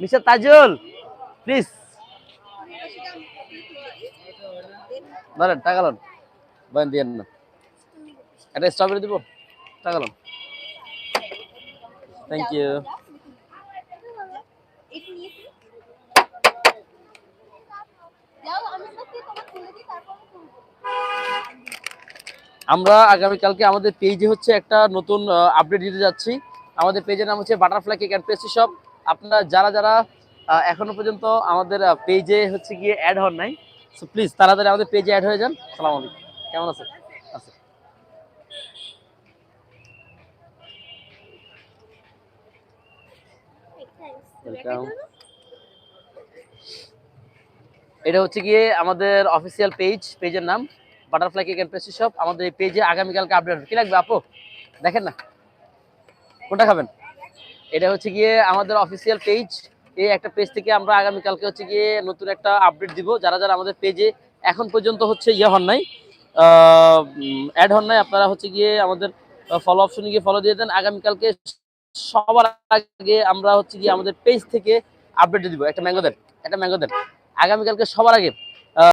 Mister Tajul please ধরেন, টাকা loan বলেন, দিয়ে না একটা স্ট্রবেরি দিব, টাকা লোন। Thank you. আমরা আগামীকালকে আমাদের পেজে হচ্ছে একটা নতুন আপডেট দিতে যাচ্ছি। আমাদের পেজের নাম হচ্ছে butterfly cake and pastry shop. আপনারা যারা যারা এখনো পর্যন্ত আমাদের পেজে হচ্ছে গিয়ে অ্যাড হন নাই, সো প্লিজ তাড়াতাড়ি আমাদের পেজে অ্যাড হয়ে যান। সালাম আলাইকুম, কেমন আছেন? আচ্ছা, ওয়েলকাম। এটা হচ্ছে গিয়ে আমাদের অফিসিয়াল পেজের নাম butterfly cake and pastry shop. আমাদের এই পেজে আগামীকালকে আপডেট হবে। কি লাগবে আপু? দেখেন না, কোনটা খাবেন? এটা হচ্ছে গিয়ে আমাদের অফিসিয়াল পেজ। এই একটা পেজ থেকে আমরা আগামীকালকে হচ্ছে গিয়ে নতুন একটা আপডেট দিব। যারা যারা আমাদের পেজে এখন পর্যন্ত হচ্ছে ইয়ে হন নাই, অ্যাড হন নাই, আপনারা হচ্ছে গিয়ে আমাদের ফলো অপশনে গিয়ে ফলো দিয়ে দেন। আগামীকালকে সবার আগে আমরা হচ্ছে গিয়ে আমাদের পেজ থেকে আপডেট দিব। একটা ম্যাঙ্গো দেন, একটা ম্যাঙ্গো দেন। আগামীকালকে সবার আগে